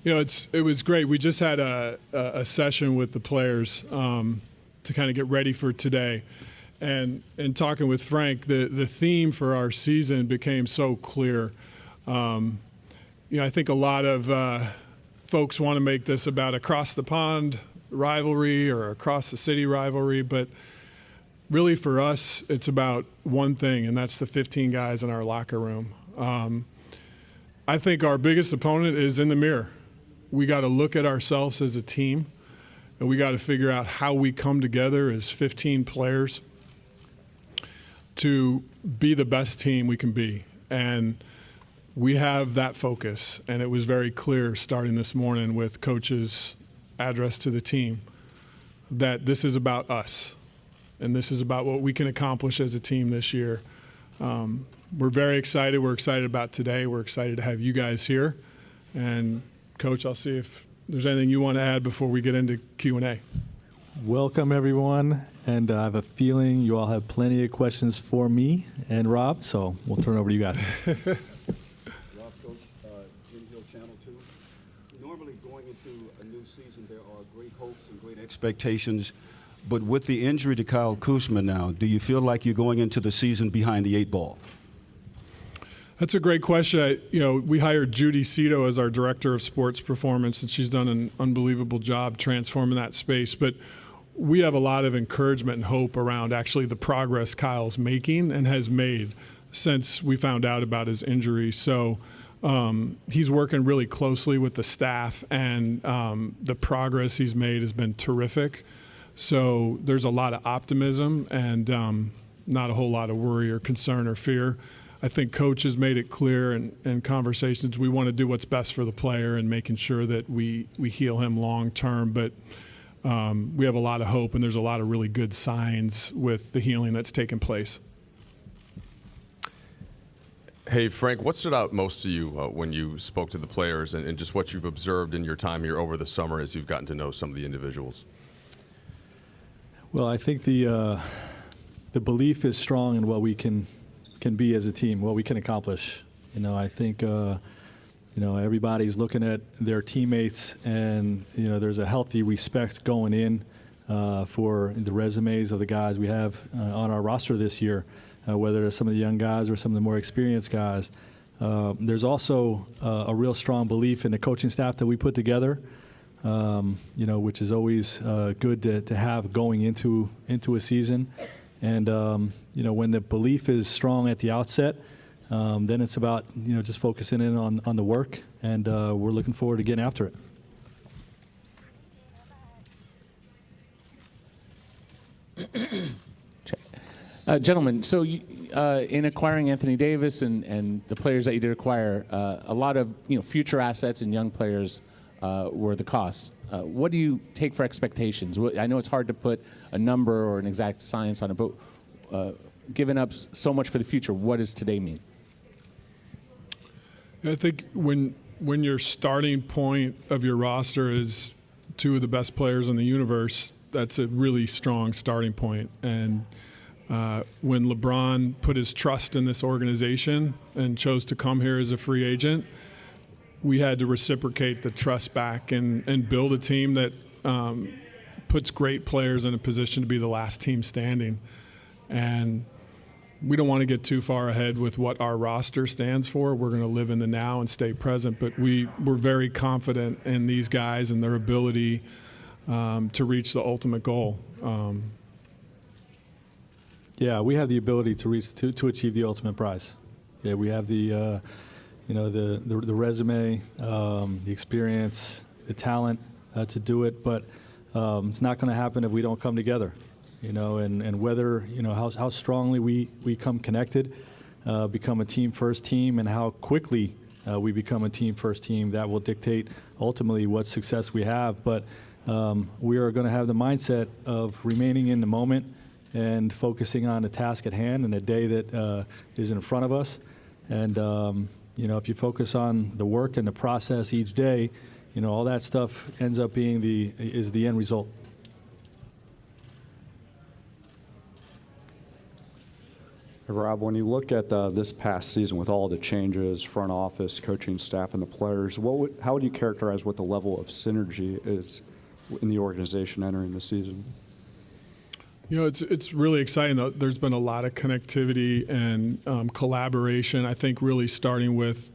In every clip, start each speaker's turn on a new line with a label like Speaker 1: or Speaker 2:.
Speaker 1: It was great. We just had a session with the players to kind of get ready for today. And talking with Frank, the theme for our season became so clear. I think a lot of folks want to make this about across the pond rivalry or across the city rivalry, but really for us, it's about one thing, and that's the 15 guys in our locker room. I think our biggest opponent is in the mirror. We got to look at ourselves as a team, and we got to figure out how we come together as 15 players to be the best team we can be. And we have that focus, and it was very clear starting this morning with Coach's address to the team that this is about us, and this is about what we can accomplish as a team this year. We're very excited. We're excited about today. We're excited to have you guys here. And, Coach, I'll see if there's anything you want to add before we get into Q&A.
Speaker 2: Welcome, everyone. And I have a feeling you all have plenty of questions for me and Rob, so we'll turn it over to you guys.
Speaker 3: Rob, Coach, Jim Hill, Channel 2. Normally going into a new season, there are great hopes and great expectations. But with the injury to Kyle Kuzma now, do you feel like you're going into the season behind the 8 ball?
Speaker 1: That's a great question. We hired Judy Cito as our director of sports performance, and she's done an unbelievable job transforming that space. But we have a lot of encouragement and hope around actually the progress Kyle's making and has made since we found out about his injury. So he's working really closely with the staff, and the progress he's made has been terrific. So there's a lot of optimism and not a whole lot of worry or concern or fear. I think Coach has made it clear in conversations we want to do what's best for the player and making sure that we heal him long term. But we have a lot of hope, and there's a lot of really good signs with the healing that's taken place.
Speaker 4: Hey, Frank, what stood out most to you when you spoke to the players and just what you've observed in your time here over the summer as you've gotten to know some of the individuals?
Speaker 2: Well, I think the belief is strong in what we can be as a team, what we can accomplish. I think everybody's looking at their teammates, and there's a healthy respect going in for the resumes of the guys we have on our roster this year, whether it's some of the young guys or some of the more experienced guys. There's also a real strong belief in the coaching staff that we put together, which is always good to have going into a season. And when the belief is strong at the outset, then it's about just focusing in on the work, and we're looking forward to getting after
Speaker 5: it. Gentlemen, so in acquiring Anthony Davis and the players that you did acquire, a lot of future assets and young players were the cost. What do you take for expectations? I know it's hard to put a number or an exact science on it, but giving up so much for the future, what does today mean?
Speaker 1: I think when your starting point of your roster is 2 of the best players in the universe, that's a really strong starting point. And when LeBron put his trust in this organization and chose to come here as a free agent, we had to reciprocate the trust back and build a team that puts great players in a position to be the last team standing. And we don't want to get too far ahead with what our roster stands for. We're going to live in the now and stay present. But we're very confident in these guys and their ability to reach the ultimate goal.
Speaker 2: Yeah, we have the ability to achieve the ultimate prize. Yeah, we have the the resume, the experience, the talent to do it, but it's not going to happen if we don't come together. And whether how strongly we come connected, become a team first team, and how quickly we become a team first team, that will dictate ultimately what success we have. But we are going to have the mindset of remaining in the moment and focusing on the task at hand and the day that is in front of us. And if you focus on the work and the process each day, all that stuff ends up being the end result.
Speaker 6: Rob, when you look at this past season with all the changes, front office, coaching staff, and the players, how would you characterize what the level of synergy is in the organization entering the season?
Speaker 1: You know, it's really exciting, though. There's been a lot of connectivity and collaboration, I think really starting with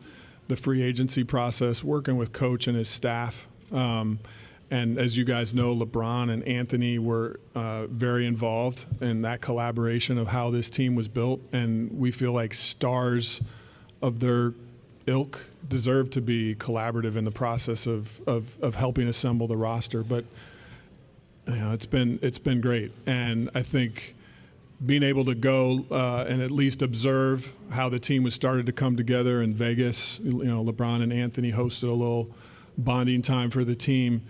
Speaker 1: the free agency process, working with Coach and his staff. And as you guys know, LeBron and Anthony were very involved in that collaboration of how this team was built. And we feel like stars of their ilk deserve to be collaborative in the process of helping assemble the roster. But you know, it's been great. And I think being able to go and at least observe how the team was started to come together in Vegas, you know, LeBron and Anthony hosted a little bonding time for the team.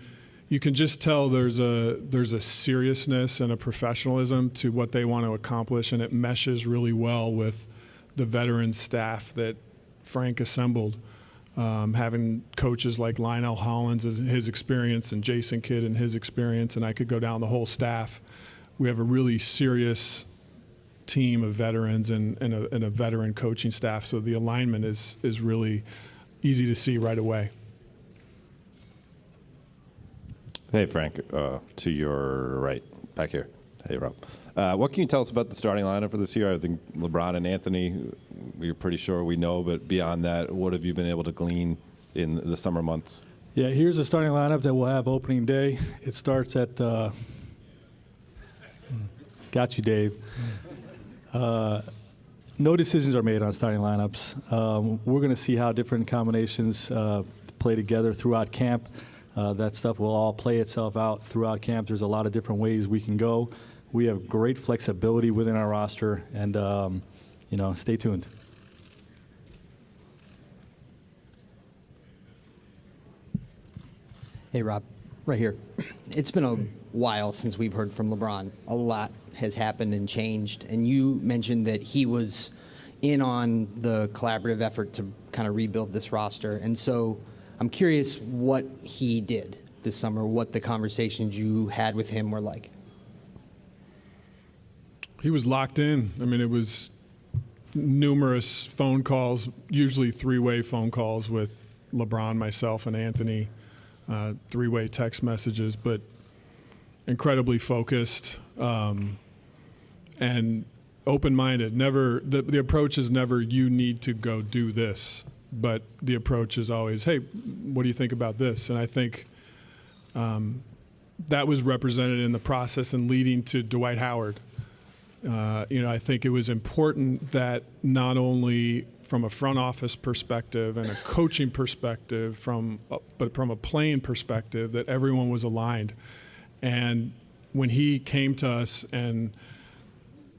Speaker 1: You can just tell there's a seriousness and a professionalism to what they want to accomplish, and it meshes really well with the veteran staff that Frank assembled. Having coaches like Lionel Hollins and his experience, and Jason Kidd and his experience, and I could go down the whole staff. We have a really serious team of veterans and a veteran coaching staff, so the alignment is really easy to see right away.
Speaker 7: Hey, Frank, to your right, back here. Hey, Rob. What can you tell us about the starting lineup for this year? I think LeBron and Anthony, we're pretty sure we know, but beyond that, what have you been able to glean in the summer months?
Speaker 2: Yeah, here's the starting lineup that we'll have opening day. It starts at got you, Dave. No decisions are made on starting lineups. We're going to see how different combinations play together throughout camp. That stuff will all play itself out throughout camp. There's a lot of different ways we can go. We have great flexibility within our roster, and you know, stay tuned.
Speaker 8: Hey, Rob, right here. It's been a while since we've heard from LeBron. A lot has happened and changed, and you mentioned that he was in on the collaborative effort to kind of rebuild this roster. And so I'm curious what he did this summer, what the conversations you had with him were like.
Speaker 1: He was locked in. I mean, it was numerous phone calls, usually three-way phone calls with LeBron, myself, and Anthony, three-way text messages, but incredibly focused and open-minded. Never the approach is never, you need to go do this, but the approach is always, hey, what do you think about this? And I think that was represented in the process and leading to Dwight Howard. You know, I think it was important that not only from a front office perspective and a coaching perspective, but from a playing perspective, that everyone was aligned. And when he came to us and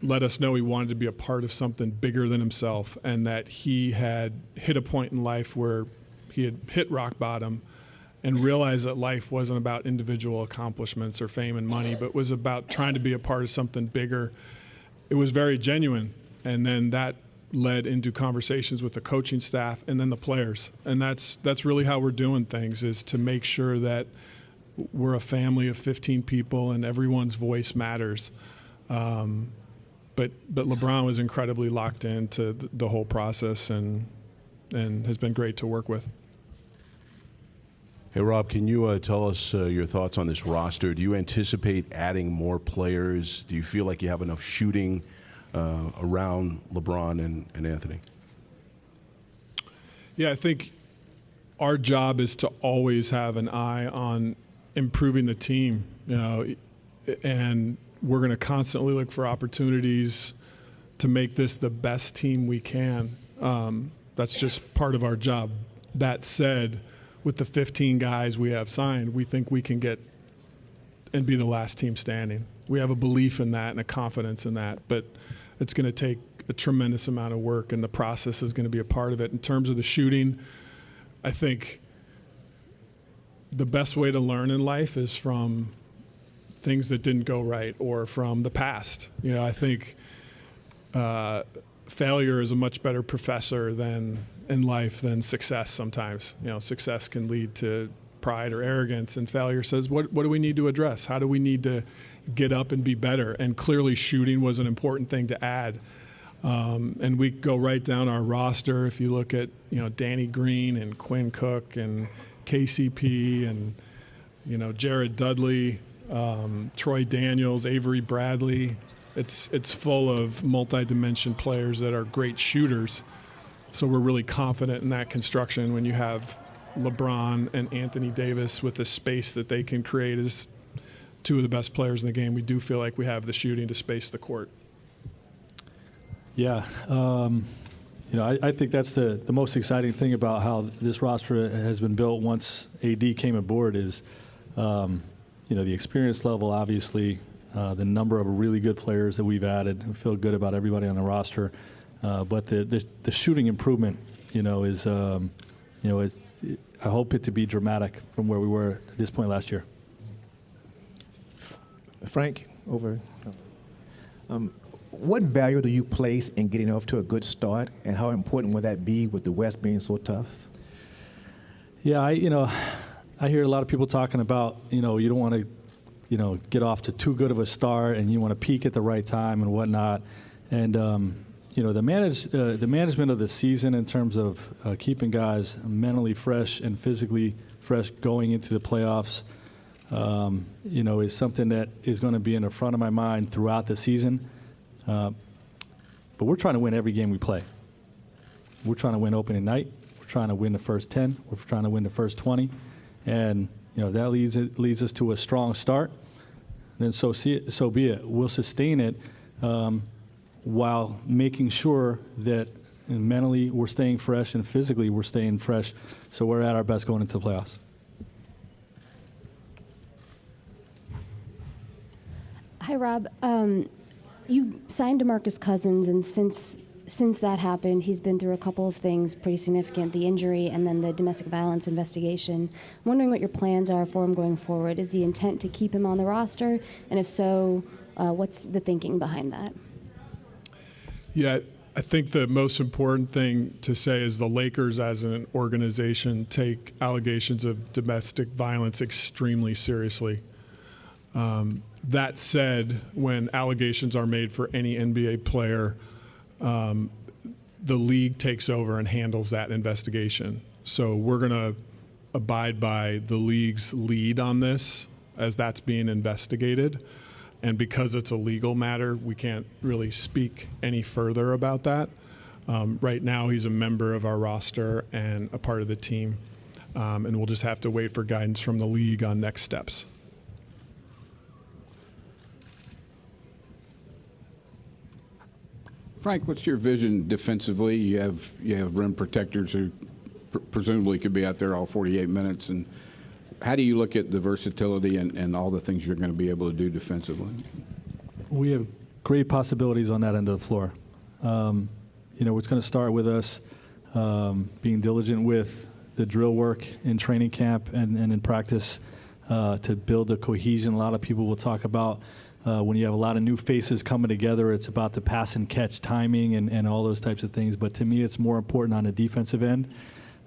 Speaker 1: let us know he wanted to be a part of something bigger than himself, and that he had hit a point in life where he had hit rock bottom and realized that life wasn't about individual accomplishments or fame and money, but was about trying to be a part of something bigger. It was very genuine, and then that led into conversations with the coaching staff and then the players. And that's really how we're doing things, is to make sure that we're a family of 15 people and everyone's voice matters. But LeBron was incredibly locked into the whole process and has been great to work with.
Speaker 9: Hey, Rob, can you tell us your thoughts on this roster? Do you anticipate adding more players? Do you feel like you have enough shooting around LeBron and Anthony?
Speaker 1: Yeah, I think our job is to always have an eye on improving the team, you know, and we're going to constantly look for opportunities to make this the best team we can. That's just part of our job. That said, with the 15 guys we have signed, we think we can get and be the last team standing. We have a belief in that and a confidence in that, but it's going to take a tremendous amount of work, and the process is going to be a part of it. In terms of the shooting, I think the best way to learn in life is from things that didn't go right or from the past. You know, I think failure is a much better professor in life than success sometimes. You know, success can lead to pride or arrogance, and failure says, what do we need to address? How do we need to get up and be better? And clearly shooting was an important thing to add. And we go right down our roster. If you look at, Danny Green and Quinn Cook and KCP and, Jared Dudley, Troy Daniels, Avery Bradley, it's full of multi-dimension players that are great shooters. So we're really confident in that construction when you have LeBron and Anthony Davis with the space that they can create as two of the best players in the game. We do feel like we have the shooting to space the court.
Speaker 2: Yeah. I think that's the most exciting thing about how this roster has been built once AD came aboard is, the experience level, obviously, the number of really good players that we've added. We feel good about everybody on the roster. But the shooting improvement, is, I hope it to be dramatic from where we were at this point last year.
Speaker 10: Frank, over. What value do you place in getting off to a good start, and how important will that be with the West being so tough?
Speaker 2: Yeah, I hear a lot of people talking about, you don't want to, get off to too good of a start, and you want to peak at the right time and whatnot. And the management of the season in terms of keeping guys mentally fresh and physically fresh going into the playoffs, is something that is going to be in the front of my mind throughout the season. But we're trying to win every game we play. We're trying to win opening night. We're trying to win the first 10. We're trying to win the first 20. And, that leads us to a strong start. Then so be it. We'll sustain it while making sure that mentally we're staying fresh and physically we're staying fresh, so we're at our best going into the playoffs.
Speaker 11: Hi, Rob. You signed DeMarcus Cousins, and since that happened, he's been through a couple of things pretty significant, the injury and then the domestic violence investigation. I'm wondering what your plans are for him going forward. Is the intent to keep him on the roster? And if so, what's the thinking behind that?
Speaker 1: Yeah, I think the most important thing to say is the Lakers as an organization take allegations of domestic violence extremely seriously. That said, when allegations are made for any NBA player, the league takes over and handles that investigation. So we're going to abide by the league's lead on this as that's being investigated. And because it's a legal matter, we can't really speak any further about that. Right now, he's a member of our roster and a part of the team. And we'll just have to wait for guidance from the league on next steps.
Speaker 12: Frank, what's your vision defensively? You have rim protectors who presumably could be out there all 48 minutes. And how do you look at the versatility and all the things you're going to be able to do defensively?
Speaker 2: We have great possibilities on that end of the floor. It's going to start with us being diligent with the drill work in training camp and in practice to build a cohesion. A lot of people will talk about when you have a lot of new faces coming together, it's about the pass and catch timing and all those types of things. But to me, it's more important on the defensive end.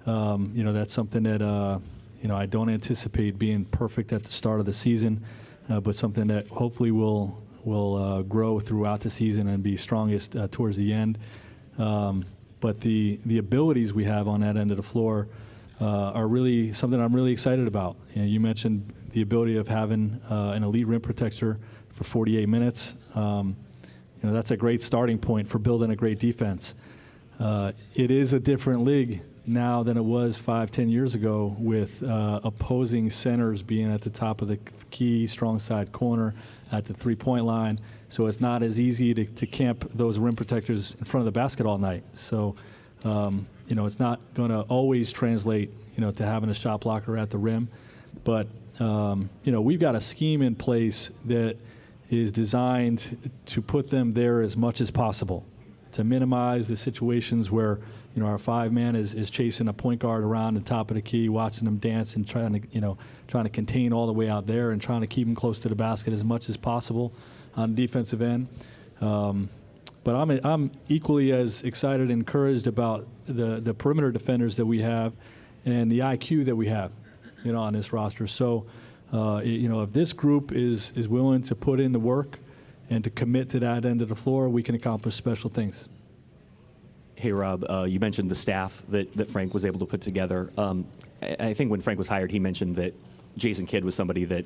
Speaker 2: That's something that, I don't anticipate being perfect at the start of the season, but something that hopefully will grow throughout the season and be strongest towards the end. But the abilities we have on that end of the floor are really something I'm really excited about. You mentioned the ability of having an elite rim protector for 48 minutes. That's a great starting point for building a great defense. It is a different league now than it was 5-10 years ago, with opposing centers being at the top of the key, strong side corner at the three-point line. So it's not as easy to camp those rim protectors in front of the basket all night. So, it's not going to always translate, to having a shot blocker at the rim. But, we've got a scheme in place that is designed to put them there as much as possible, to minimize the situations where, our five-man is chasing a point guard around the top of the key, watching them dance and trying to contain all the way out there and trying to keep them close to the basket as much as possible on the defensive end. But I'm equally as excited and encouraged about the perimeter defenders that we have and the IQ that we have, on this roster. So, if this group is willing to put in the work and to commit to that end of the floor, we can accomplish special things.
Speaker 13: Hey, Rob, you mentioned the staff that Frank was able to put together. I think when Frank was hired, he mentioned that Jason Kidd was somebody that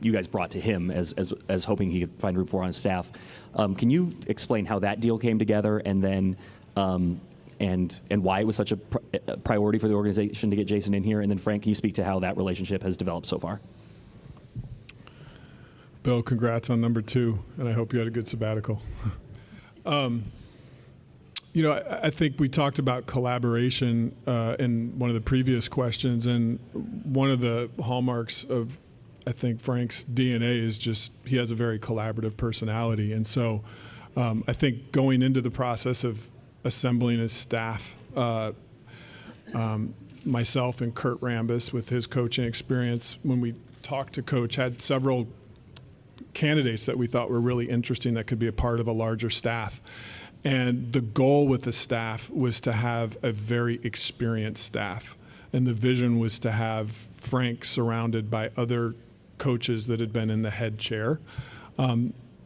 Speaker 13: you guys brought to him as hoping he could find room for on staff. Can you explain how that deal came together, and then and why it was such a priority for the organization to get Jason in here? And then Frank, can you speak to how that relationship has developed so far?
Speaker 1: Bill, congrats on number 2, and I hope you had a good sabbatical. I think we talked about collaboration in one of the previous questions, and one of the hallmarks of, I think, Frank's DNA is just he has a very collaborative personality. And so I think going into the process of assembling his staff, myself and Kurt Rambis, with his coaching experience, when we talked to Coach, had several candidates that we thought were really interesting that could be a part of a larger staff. And the goal with the staff was to have a very experienced staff. And the vision was to have Frank surrounded by other coaches that had been in the head chair.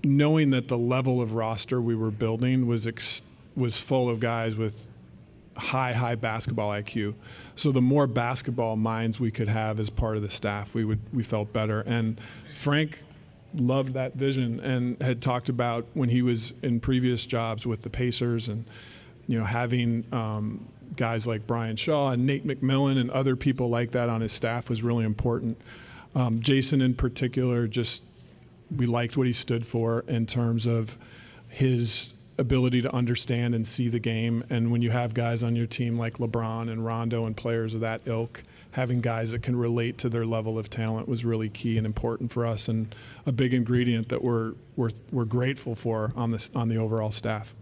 Speaker 1: Knowing that the level of roster we were building was full of guys with high basketball IQ. So the more basketball minds we could have as part of the staff, we felt better. And Frank loved that vision and had talked about when he was in previous jobs with the Pacers, and having guys like Brian Shaw and Nate McMillan and other people like that on his staff was really important. Jason in particular, we liked what he stood for in terms of his ability to understand and see the game. And when you have guys on your team like LeBron and Rondo and players of that ilk, having guys that can relate to their level of talent was really key and important for us, and a big ingredient that we're grateful for on the overall staff.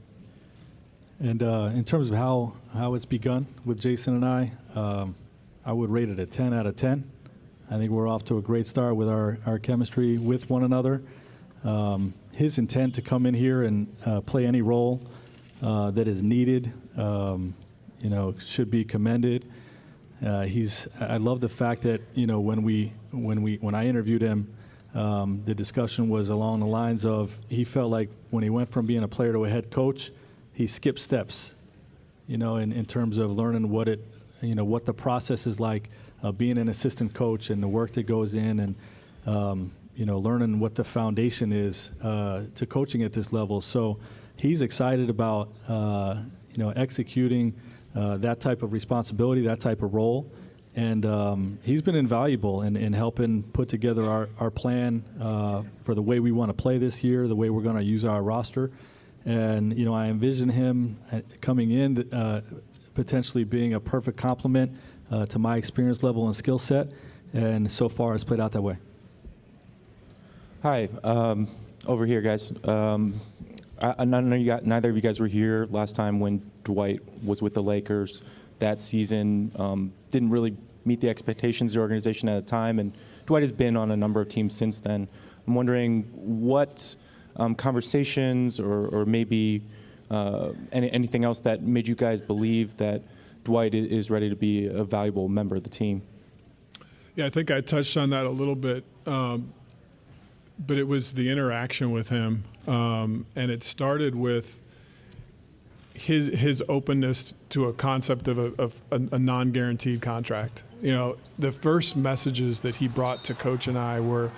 Speaker 2: And in terms of how it's begun with Jason and I would rate it a 10 out of 10. I think we're off to a great start with our chemistry with one another. His intent to come in here and play any role that is needed, should be commended. I love the fact that when I interviewed him, the discussion was along the lines of he felt like when he went from being a player to a head coach, he skipped steps, in terms of learning what the process is like, being an assistant coach and the work that goes in, and learning what the foundation is to coaching at this level. So he's excited about executing that type of responsibility, that type of role. And he's been invaluable in helping put together our plan for the way we want to play this year, the way we're going to use our roster. And, I envision him coming in, potentially being a perfect complement to my experience level and skill set. And so far, it's played out that way.
Speaker 14: Hi, over here, guys. I know neither of you guys were here last time when Dwight was with the Lakers. That season didn't really meet the expectations of the organization at the time, and Dwight has been on a number of teams since then. I'm wondering what conversations or maybe anything else that made you guys believe that Dwight is ready to be a valuable member of the team.
Speaker 1: Yeah, I think I touched on that a little bit, but it was the interaction with him, and it started with his openness to a concept of a non-guaranteed contract. The first messages that he brought to Coach and I were,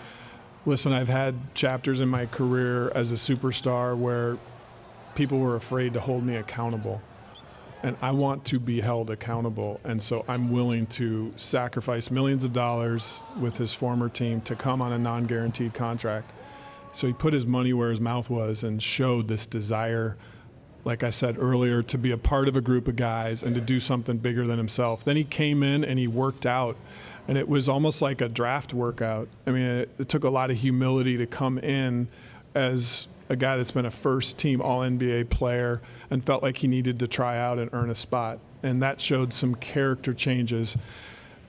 Speaker 1: listen, I've had chapters in my career as a superstar where people were afraid to hold me accountable, and I want to be held accountable, and so I'm willing to sacrifice millions of dollars with his former team to come on a non-guaranteed contract. So he put his money where his mouth was and showed this desire, like I said earlier, to be a part of a group of guys and to do something bigger than himself. Then he came in and he worked out, and it was almost like a draft workout. I mean, it took a lot of humility to come in as a guy that's been a first-team All-NBA player and felt like he needed to try out and earn a spot. And that showed some character changes.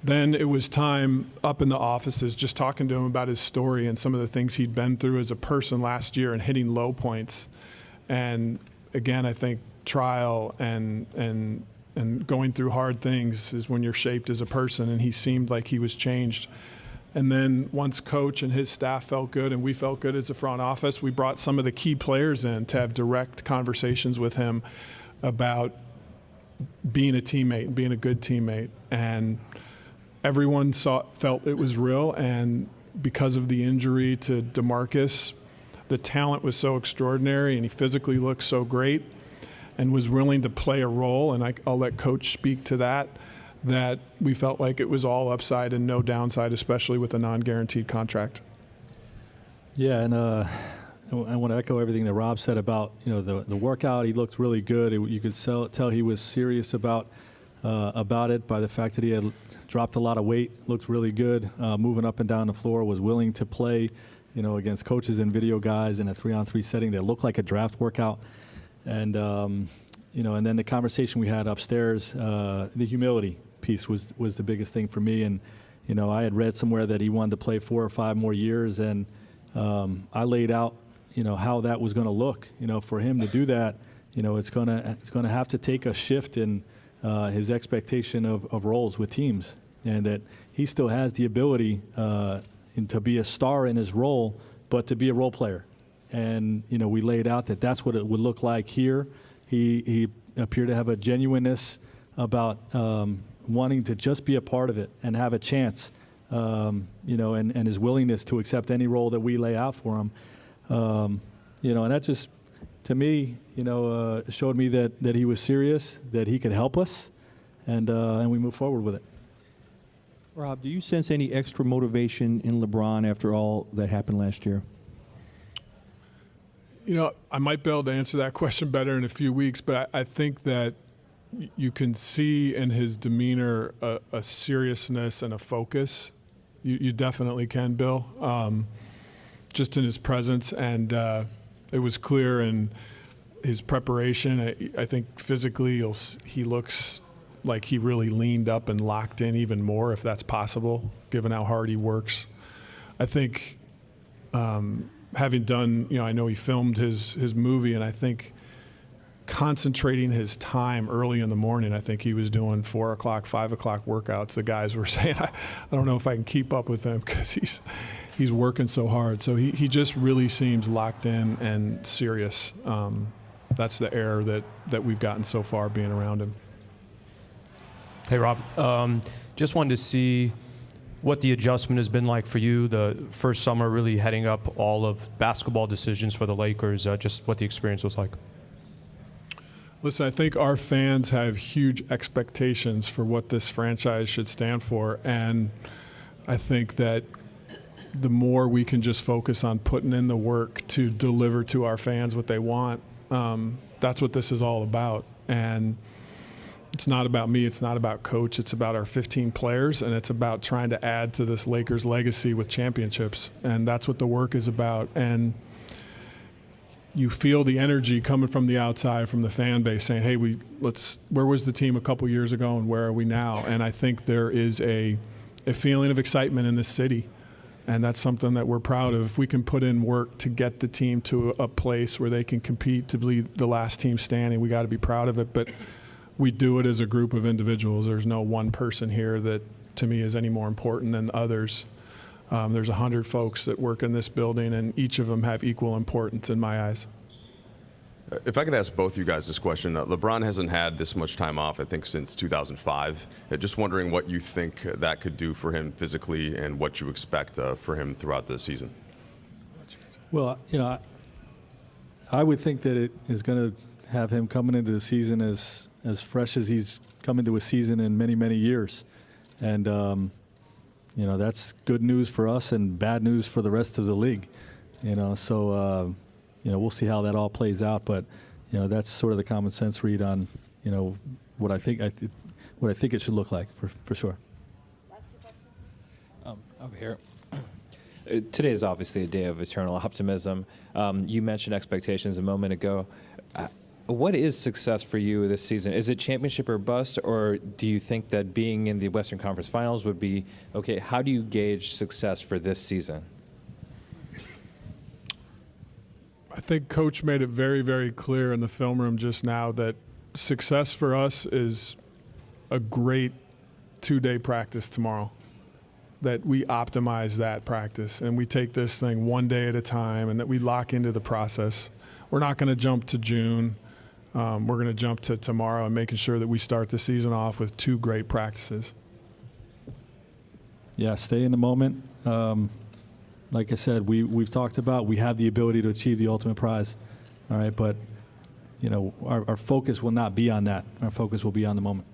Speaker 1: Then it was time up in the offices, just talking to him about his story and some of the things he'd been through as a person last year and hitting low points. And again, I think trial and going through hard things is when you're shaped as a person, and he seemed like he was changed. And then once Coach and his staff felt good and we felt good as a front office, we brought some of the key players in to have direct conversations with him about being a teammate, being a good teammate. And everyone felt it was real. And because of the injury to DeMarcus, the talent was so extraordinary, and he physically looked so great and was willing to play a role. And I'll let Coach speak to that we felt like it was all upside and no downside, especially with a non-guaranteed contract.
Speaker 2: Yeah, and I want to echo everything that Rob said about the workout. He looked really good. You could tell he was serious about it by the fact that he had dropped a lot of weight. Looked really good, moving up and down the floor. Was willing to play, against coaches and video guys in a 3-on-3 setting that looked like a draft workout. And and then the conversation we had upstairs, the humility piece was the biggest thing for me. And I had read somewhere that he wanted to play 4 or 5 more years, and I laid out how that was going to look. For him to do that, it's going to have to take a shift in his expectation of roles with teams, and that he still has the ability to be a star in his role, but to be a role player. And we laid out that that's what it would look like here. He appeared to have a genuineness about wanting to just be a part of it and have a chance, and his willingness to accept any role that we lay out for him. And that just, to me, showed me that he was serious, that he could help us, and we move forward with it.
Speaker 15: Rob, do you sense any extra motivation in LeBron after all that happened last year?
Speaker 1: I might be able to answer that question better in a few weeks, but I think that you can see in his demeanor a seriousness and a focus. You definitely can, Bill, just in his presence. And it was clear in his preparation. I think physically he looks like he really leaned up and locked in even more, if that's possible, given how hard he works. I think having done, I know he filmed his movie, and I think concentrating his time early in the morning, I think he was doing 4 o'clock, 5 o'clock workouts. The guys were saying, I don't know if I can keep up with him because he's working so hard. So he just really seems locked in and serious. That's the air that we've gotten so far being around him.
Speaker 16: Hey, Rob. Just wanted to see what the adjustment has been like for you, the first summer really heading up all of basketball decisions for the Lakers, just what the experience was like.
Speaker 1: Listen, I think our fans have huge expectations for what this franchise should stand for, and I think that the more we can just focus on putting in the work to deliver to our fans what they want, that's what this is all about. And it's not about me, it's not about Coach, it's about our 15 players, and it's about trying to add to this Lakers legacy with championships. And that's what the work is about. And you feel the energy coming from the outside, from the fan base, saying, hey, where was the team a couple years ago and where are we now? And I think there is a feeling of excitement in this city. And that's something that we're proud of. If we can put in work to get the team to a place where they can compete to be the last team standing, we got to be proud of it. But we do it as a group of individuals. There's no one person here that, to me, is any more important than others. There's 100 folks that work in this building, and each of them have equal importance in my eyes.
Speaker 4: If I could ask both you guys this question, LeBron hasn't had this much time off, I think, since 2005. Just wondering what you think that could do for him physically and what you expect for him throughout the season.
Speaker 2: Well, I would think that it is going to have him coming into the season as fresh as he's come into a season in many, many years. And, that's good news for us and bad news for the rest of the league. So we'll see how that all plays out. But, that's sort of the common sense read on, what I think it should look like for sure.
Speaker 14: Over here. Today is obviously a day of eternal optimism. You mentioned expectations a moment ago. What is success for you this season? Is it championship or bust, or do you think that being in the Western Conference Finals would be okay? How do you gauge success for this season?
Speaker 1: I think Coach made it very, very clear in the film room just now that success for us is a great 2-day practice tomorrow, that we optimize that practice and we take this thing one day at a time and that we lock into the process. We're not going to jump to June. we're going to jump to tomorrow and making sure that we start the season off with 2 great practices.
Speaker 2: Yeah, stay in the moment. Like I said, we've talked about we have the ability to achieve the ultimate prize. All right, but our focus will not be on that. Our focus will be on the moment.